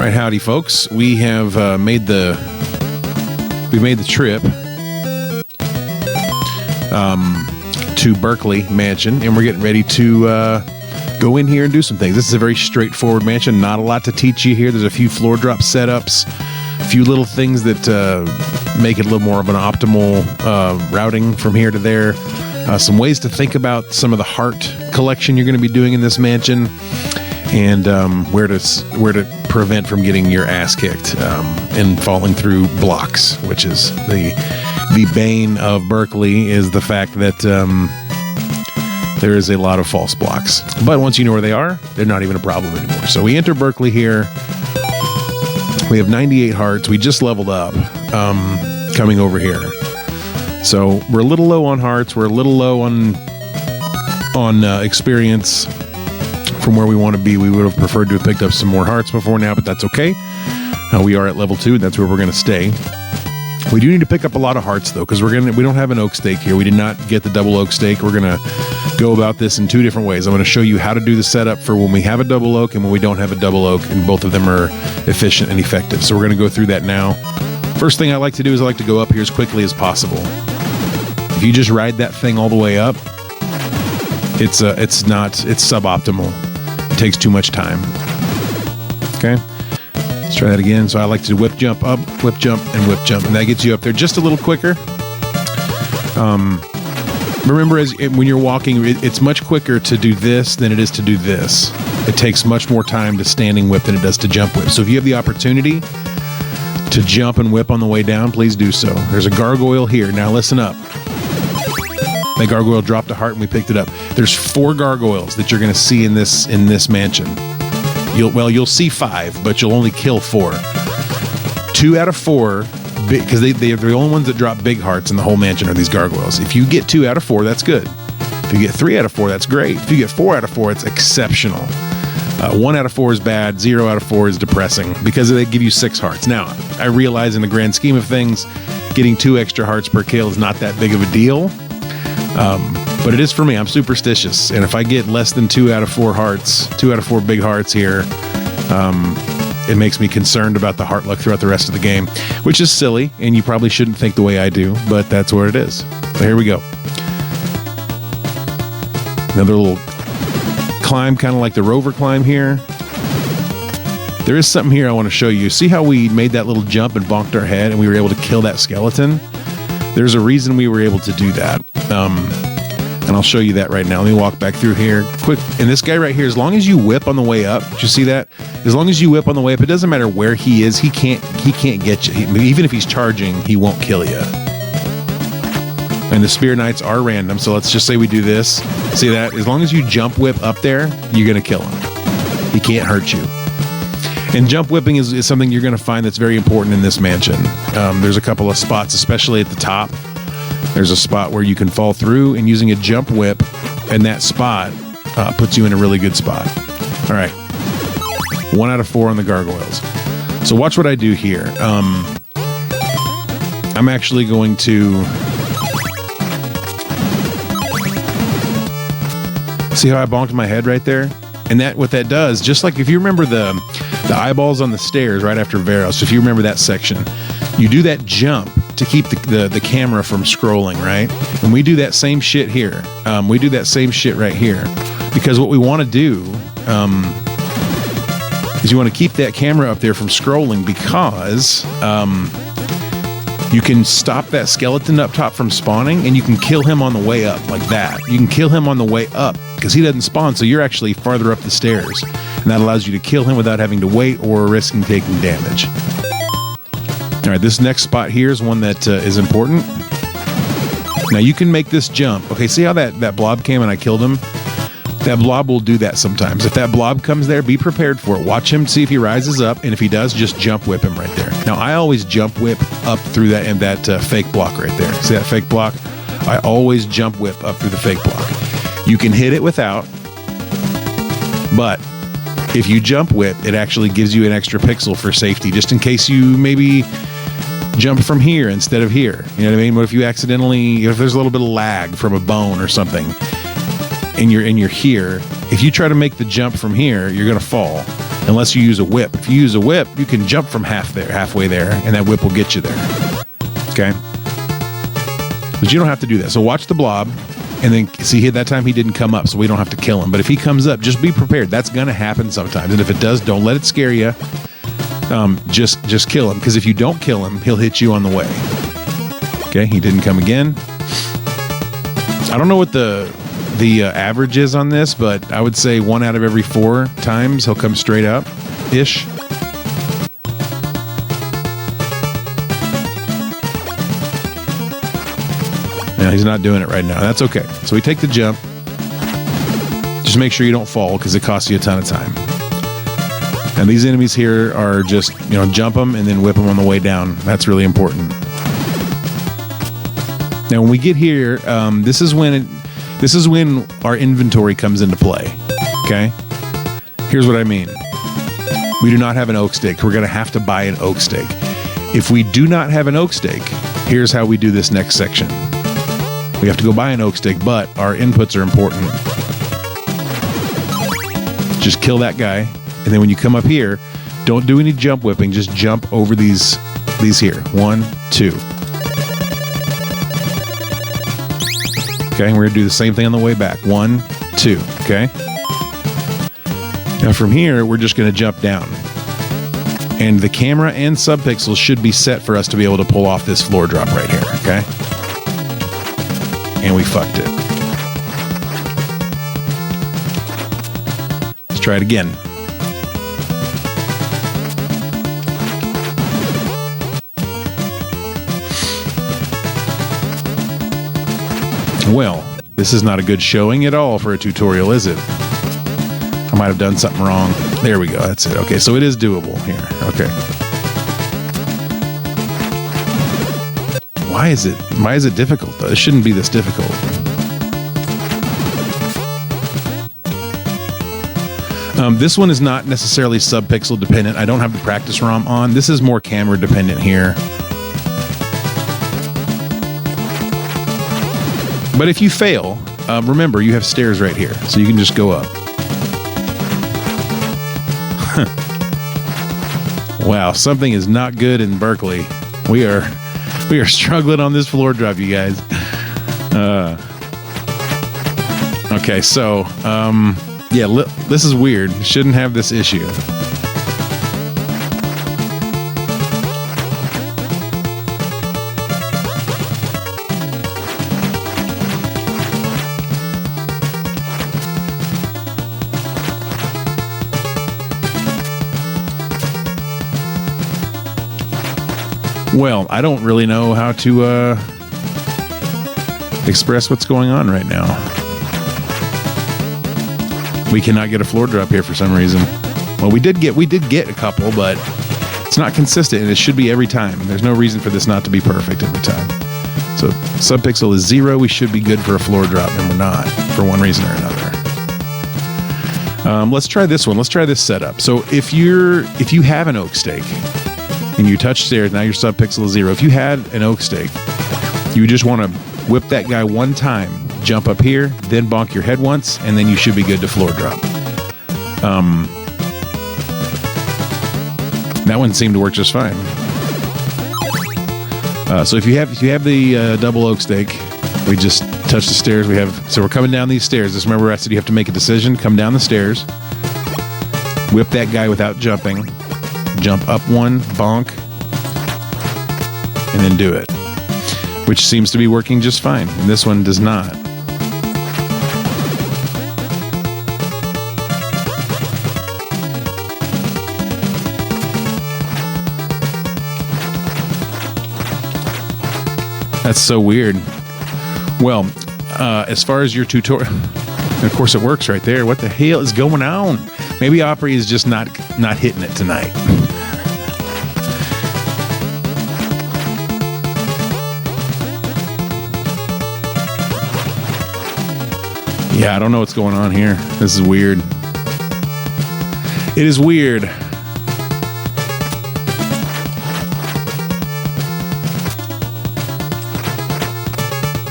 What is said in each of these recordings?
right, howdy, folks. We have made the trip to Berkley Mansion, and we're getting ready to go in here and do some things. This is a very straightforward mansion. Not a lot to teach you here. There's a few floor drop setups, a few little things that make it a little more of an optimal routing from here to there. Some ways to think about some of the heart collection you're going to be doing in this mansion, and where to prevent from getting your ass kicked and falling through blocks, which is the bane of Berkley, is the fact that there is a lot of false blocks. But once you know where they are, they're not even a problem anymore. So we enter Berkley here. We have 98 hearts. We just leveled up coming over here. So we're a little low on hearts. We're a little low on experience from where we want to be. We would have preferred to have picked up some more hearts before now, but that's okay. We are at level 2, and that's where we're going to stay. We do need to pick up a lot of hearts, though, because we don't have an oak stake here. We did not get the double oak stake. We're going to go about this in 2 different ways. I'm going to show you how to do the setup for when we have a double oak and when we don't have a double oak, and both of them are efficient and effective. So we're going to go through that now. First thing I like to do is I like to go up here as quickly as possible. If you just ride that thing all the way up, it's suboptimal. It takes too much time. Okay. Let's try that again. So I like to whip jump up, whip jump, and whip jump, and that gets you up there just a little quicker. Remember, when you're walking, it's much quicker to do this than it is to do this. It takes much more time to standing whip than it does to jump whip. So if you have the opportunity to jump and whip on the way down, please do so. There's a gargoyle here. Now listen up. That gargoyle dropped a heart and we picked it up. There's 4 gargoyles that you're going to see in this mansion. You'll see 5, but you'll only kill 4. 2 out of 4, because they're the only ones that drop big hearts in the whole mansion are these gargoyles. If you get 2 out of 4, that's good. If you get 3 out of 4, that's great. If you get 4 out of 4, it's exceptional. 1 out of 4 is bad. 0 out of 4 is depressing because they give you 6 hearts. Now, I realize in the grand scheme of things, getting 2 extra hearts per kill is not that big of a deal. But it is for me. I'm superstitious, and if I get less than 2 out of 4 hearts, 2 out of 4 big hearts here, it makes me concerned about the heart luck throughout the rest of the game, which is silly, and you probably shouldn't think the way I do, but that's where it is. So here we go. Another little climb, kind of like the rover climb here. There is something here I want to show you. See how we made that little jump and bonked our head, and we were able to kill that skeleton? There's a reason we were able to do that. And I'll show you that right now. Let me walk back through here quick. And this guy right here, as long as you whip on the way up, did you see that? As long as you whip on the way up, it doesn't matter where he is. He can't get you. Even if he's charging, he won't kill you. And the Spear Knights are random. So let's just say we do this. See that? As long as you jump whip up there, you're going to kill him. He can't hurt you. And jump whipping is something you're going to find that's very important in this mansion. There's a couple of spots, especially at the top. There's a spot where you can fall through, and using a jump whip in that spot puts you in a really good spot. All right. 1 out of 4 on the gargoyles. So watch what I do here. I'm actually going to... See how I bonked my head right there? And what that does, just like if you remember the eyeballs on the stairs right after Vero, so if you remember that section, you do that jump to keep the camera from scrolling, right? And we do that same shit here. We do that same shit right here. Because what we want to do is you want to keep that camera up there from scrolling, because you can stop that skeleton up top from spawning, and you can kill him on the way up like that. You can kill him on the way up because he doesn't spawn, so you're actually farther up the stairs. And that allows you to kill him without having to wait or risking taking damage. All right, this next spot here is one that is important. Now you can make this jump. Okay, see how that blob came and I killed him? That blob will do that sometimes. If that blob comes there, be prepared for it. Watch him, see if he rises up, and if he does, just jump whip him right there. Now I always jump whip up through that fake block right there. See that fake block? I always jump whip up through the fake block. You can hit it without, but if you jump whip, it actually gives you an extra pixel for safety, just in case you maybe jump from here instead of here. You know what I mean? What if you accidentally, if there's a little bit of lag from a bone or something, and you're here, if you try to make the jump from here, you're going to fall. Unless you use a whip. If you use a whip, you can jump from halfway there, and that whip will get you there. Okay? But you don't have to do that. So watch the blob, and then see, that time he didn't come up, so we don't have to kill him. But if he comes up, just be prepared. That's going to happen sometimes. And if it does, don't let it scare you. Just kill him, because if you don't kill him, he'll hit you on the way. Okay, he didn't come again. I don't know what the average is on this, but I would say 1 out of every 4 times he'll come straight up ish. Now he's not doing it right now. That's okay. So we take the jump. Just make sure you don't fall, because it costs you a ton of time. And these enemies here are just, jump them and then whip them on the way down. That's really important. Now, when we get here, this is when our inventory comes into play. Okay? Here's what I mean. We do not have an oak stake. We're going to have to buy an oak stake. If we do not have an oak stake, here's how we do this next section. We have to go buy an oak stake, but our inputs are important. Just kill that guy, and then when you come up here, don't do any jump whipping. Just jump over these here. 1, 2. Okay, we're gonna do the same thing on the way back. 1, 2. Okay. Now from here, we're just gonna jump down, and the camera and subpixels should be set for us to be able to pull off this floor drop right here. Okay. And we fucked it. Let's try it again. Well, this is not a good showing at all for a tutorial, is it? I might have done something wrong. There we go. That's it. Okay, so it is doable here. Okay. Why is it difficult though? It shouldn't be this difficult. This one is not necessarily subpixel dependent. I don't have the practice ROM on. This is more camera dependent here. But if you fail, remember you have stairs right here, so you can just go up. Wow, something is not good in Berkley. We are struggling on this floor drop, you guys. Okay, so yeah, this is weird. Shouldn't have this issue. Well, I don't really know how to express what's going on right now. We cannot get a floor drop here for some reason. Well, we did get a couple, but it's not consistent, and it should be every time. There's no reason for this not to be perfect every time. So subpixel is 0. We should be good for a floor drop, and we're not for one reason or another. Let's try this one. Let's try this setup. So if you have an oak stake and you touch stairs, now your subpixel is 0. If you had an oak stake, you just want to whip that guy one time, jump up here, then bonk your head once, and then you should be good to floor drop. That one seemed to work just fine. So if you have the double oak stake, we just touch the stairs. So we're coming down these stairs. Just remember I said you have to make a decision. Come down the stairs, whip that guy without jumping, jump up one, bonk, and then do it. Which seems to be working just fine. And this one does not. That's so weird. Well, as far as your tutorial, of course it works right there. What the hell is going on? Maybe Opry is just not hitting it tonight. Yeah, I don't know what's going on here. This is weird. It is weird.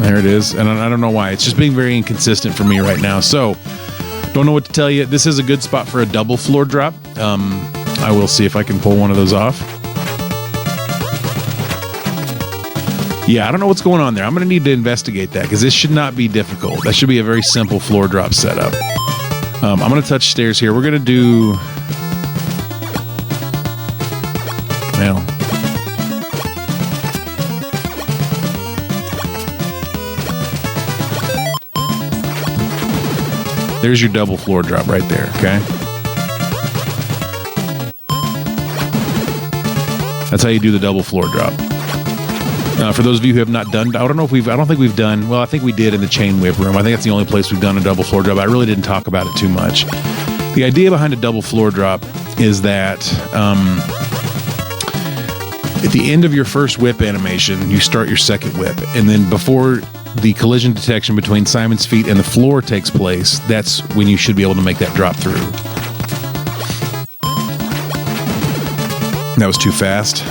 There it is. And I don't know why. It's just being very inconsistent for me right now. So Don't know what to tell you. This is a good spot for a double floor drop. I will see if I can pull one of those off. Yeah, I don't know what's going on there. I'm going to need to investigate that because this should not be difficult. That should be a very simple floor drop setup. I'm going to touch stairs here. We're going to do... Well... There's your double floor drop right there, okay? That's how you do the double floor drop. For those of you who have not done, I don't think we've done, well, I think we did in the chain whip room. I think that's the only place we've done a double floor drop. I really didn't talk about it too much. The idea behind a double floor drop is that at the end of your first whip animation, you start your second whip. And then before the collision detection between Simon's feet and the floor takes place, that's when you should be able to make that drop through. That was too fast.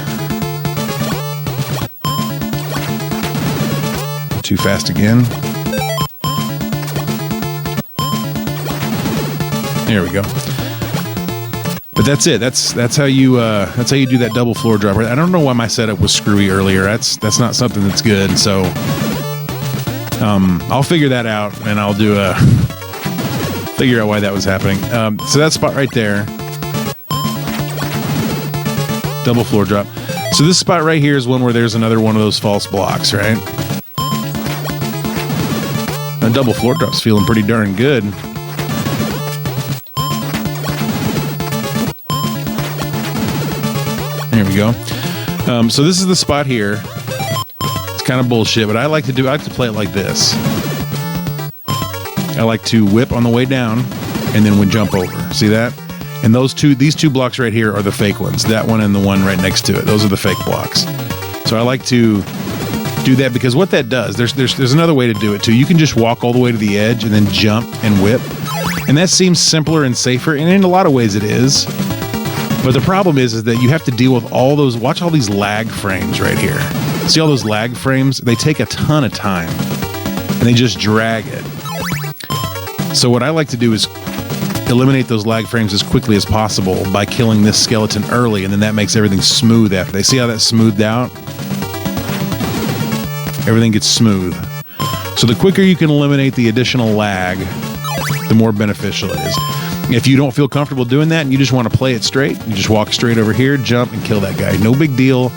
Too fast again. There we go. But that's it. That's how you do that double floor drop. I don't know why my setup was screwy earlier. That's not something that's good. So I'll figure that out and I'll do figure out why that was happening. So that spot right there, double floor drop. So this spot right here is one where there's another one of those false blocks, right? And double floor drop's feeling pretty darn good. There we go. So this is the spot here. It's kind of bullshit, but I like to play it like this. I like to whip on the way down and then we jump over. See that? And these two blocks right here are the fake ones. That one and the one right next to it. Those are the fake blocks. So I like to do that because what that does, there's another way to do it too. You can just walk all the way to the edge and then jump and whip. And that seems simpler and safer, and in a lot of ways it is. But the problem is that you have to deal with all those, watch all these lag frames right here. See all those lag frames? They take a ton of time and they just drag it. So what I like to do is eliminate those lag frames as quickly as possible by killing this skeleton early, and then that makes everything smooth after. They see how that's smoothed out? Everything gets smooth. So the quicker you can eliminate the additional lag, the more beneficial it is. If you don't feel comfortable doing that and you just want to play it straight, you just walk straight over here, jump, and kill that guy. No big deal.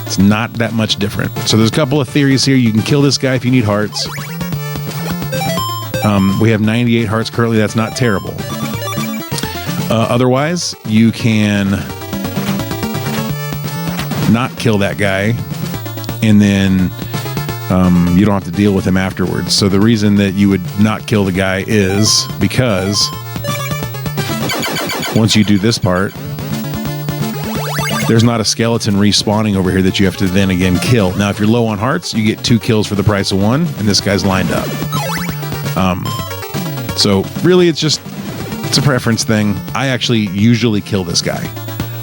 It's not that much different. So there's a couple of theories here. You can kill this guy if you need hearts. We have 98 hearts currently. That's not terrible. Otherwise, you can not kill that guy, and then you don't have to deal with him afterwards. So the reason that you would not kill the guy is because once you do this part, there's not a skeleton respawning over here that you have to then again kill. Now, if you're low on hearts, you get 2 kills for the price of 1, and this guy's lined up. So really, it's a preference thing. I actually usually kill this guy.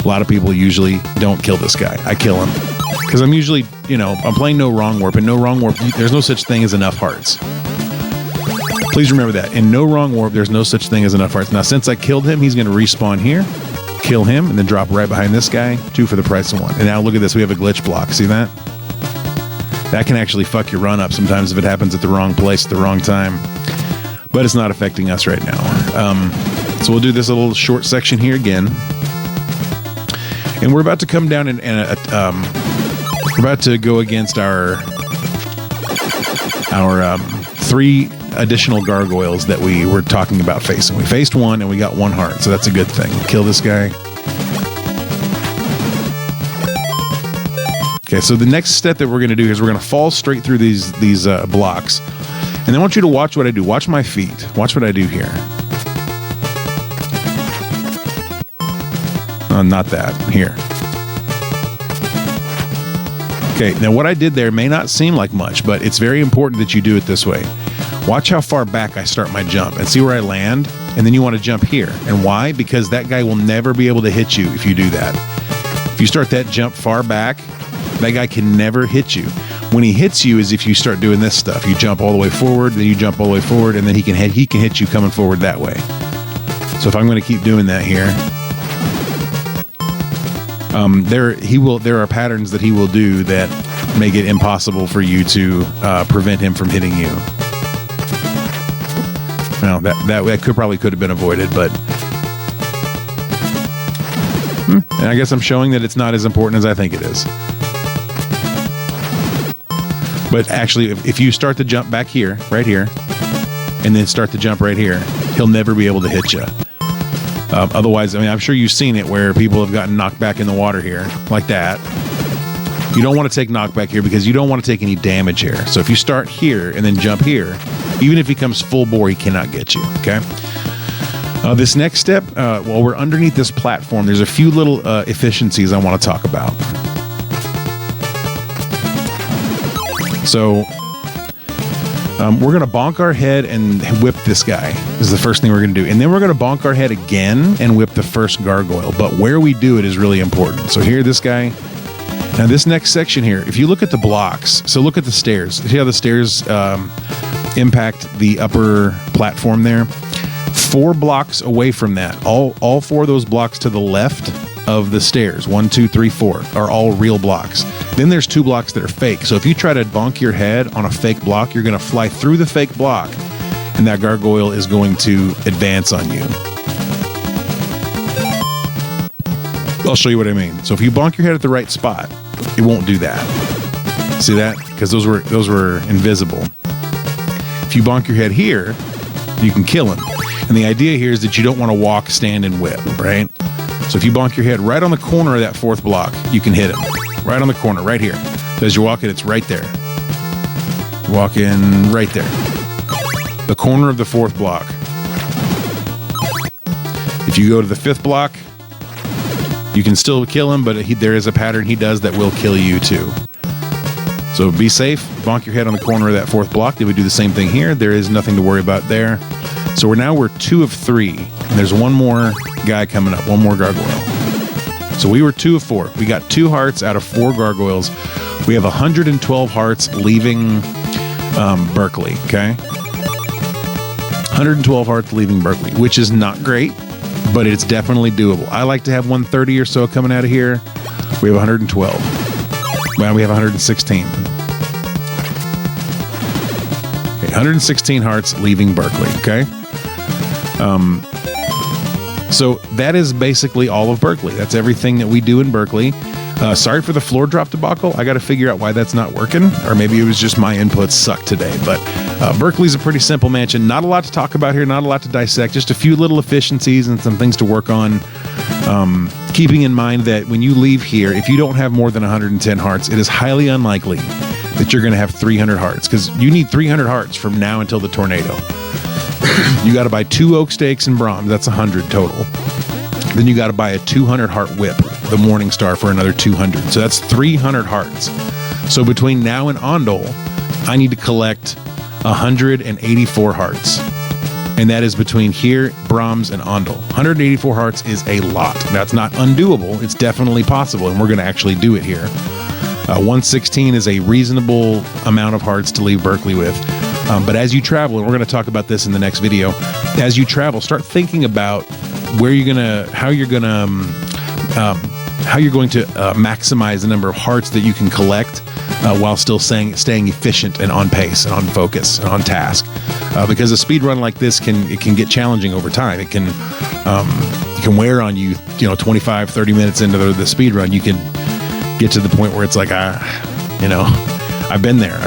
A lot of people usually don't kill this guy. I kill him because I'm usually, I'm playing No Wrong Warp, and No Wrong Warp, there's no such thing as enough hearts. Please remember that. In No Wrong Warp, there's no such thing as enough hearts. Now, since I killed him, he's going to respawn here, kill him, and then drop right behind this guy, 2 for the price of 1. And now look at this. We have a glitch block. See that? That can actually fuck your run up sometimes if it happens at the wrong place at the wrong time. But it's not affecting us right now. So we'll do this little short section here again. And we're about to come down and we're about to go against our 3 additional gargoyles that we were talking about facing. We faced 1 and we got 1 heart, so that's a good thing. Kill this guy. Okay, so the next step that we're going to do is we're going to fall straight through these blocks. And I want you to watch what I do. Watch my feet. Watch what I do here. Not that. Here. Okay, now what I did there may not seem like much, but it's very important that you do it this way. Watch how far back I start my jump and see where I land, and then you want to jump here. And why? Because that guy will never be able to hit you if you do that. If you start that jump far back, that guy can never hit you. When he hits you is if you start doing this stuff. You jump all the way forward, then you jump all the way forward, and then he can hit you coming forward that way. So if I'm going to keep doing that here, there are patterns that he will do that make it impossible for you to prevent him from hitting you. Well, that could have been avoided, but and I guess I'm showing that it's not as important as I think it is. But actually, if you start the jump back here, right here, and then start the jump right here, he'll never be able to hit you. Otherwise, I mean, I'm sure you've seen it where people have gotten knocked back in the water here, like that. You don't want to take knockback here because you don't want to take any damage here. So if you start here and then jump here, even if he comes full bore, he cannot get you, okay? This next step, while we're underneath this platform, there's a few little efficiencies I want to talk about. So we're going to bonk our head and whip this guy is the first thing we're going to do. And then we're going to bonk our head again and whip the first gargoyle. But where we do it is really important. So here, this guy. Now this next section here, if you look at the blocks, so look at the stairs. See how the stairs impact the upper platform there? 4 blocks away from that, all 4 of those blocks to the left of the stairs, 1, 2, 3, 4, are all real blocks. Then there's 2 blocks that are fake. So if you try to bonk your head on a fake block, you're going to fly through the fake block, and that gargoyle is going to advance on you. I'll show you what I mean. So if you bonk your head at the right spot, it won't do that. See that? Because those were invisible. If you bonk your head here, you can kill him. And the idea here is that you don't want to walk, stand, and whip, right? So if you bonk your head right on the corner of that 4th block, you can hit him. Right on the corner, right here. So as you're walking, it's right there. Walking right there. The corner of the 4th block. If you go to the 5th block, you can still kill him, but there is a pattern he does that will kill you too. So be safe. Bonk your head on the corner of that 4th block. Then we do the same thing here. There is nothing to worry about there. So we're 2 of 3. And there's one more guy coming up, one more gargoyle. So we were 2 of 4. We got 2 hearts out of 4 gargoyles. We have 112 hearts leaving Berkley, okay? 112 hearts leaving Berkley, which is not great, but it's definitely doable. I like to have 130 or so coming out of here. We have 112. Well, we have 116. Okay, 116 hearts leaving Berkley, okay? So that is basically all of Berkley. That's everything that we do in Berkley. Sorry for the floor drop debacle. I got to figure out why that's not working, or maybe it was just my inputs suck today. But Berkley's a pretty simple mansion. Not a lot to talk about here, not a lot to dissect, just a few little efficiencies and some things to work on. Keeping in mind that when you leave here, if you don't have more than 110 hearts, it is highly unlikely that you're going to have 300 hearts, because you need 300 hearts from now until the tornado. You got to buy 2 oak stakes and Brahms. That's 100 total. Then you got to buy a 200 heart whip, the Morning Star, for another 200. So that's 300 hearts. So between now and Ondol, I need to collect 184 hearts. And that is between here, Brahms, and Ondol. 184 hearts is a lot. That's not undoable. It's definitely possible, and we're going to actually do it here. 116 is a reasonable amount of hearts to leave Berkley with. But as you travel, and we're going to talk about this in the next video, as you travel, start thinking about how you're going to maximize the number of hearts that you can collect while still staying efficient and on pace and on focus and on task. Because a speed run like this can get challenging over time. It can wear on you. 25, 30 minutes into the speed run, you can get to the point where it's like, I've been there.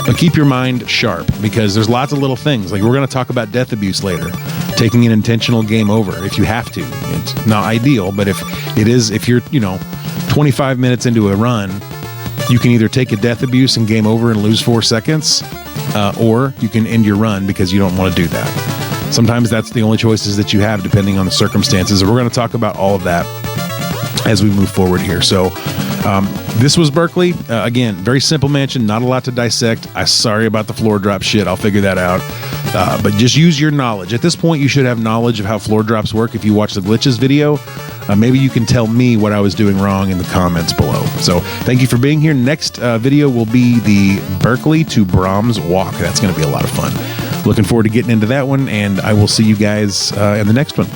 But keep your mind sharp, because there's lots of little things. Like, we're going to talk about death abuse later. Taking an intentional game over if you have to. It's not ideal, but if you're 25 minutes into a run, you can either take a death abuse and game over and lose 4 seconds, or you can end your run because you don't want to do that. Sometimes that's the only choices that you have depending on the circumstances. And we're going to talk about all of that as we move forward here. So this was Berkley. Again, very simple mansion, not a lot to dissect. I'm sorry about the floor drop shit. I'll figure that out. But just use your knowledge. At this point, you should have knowledge of how floor drops work. If you watch the glitches video, maybe you can tell me what I was doing wrong in the comments below. So thank you for being here. Next video will be the Berkley to Brahms walk. That's going to be a lot of fun. Looking forward to getting into that one, and I will see you guys in the next one.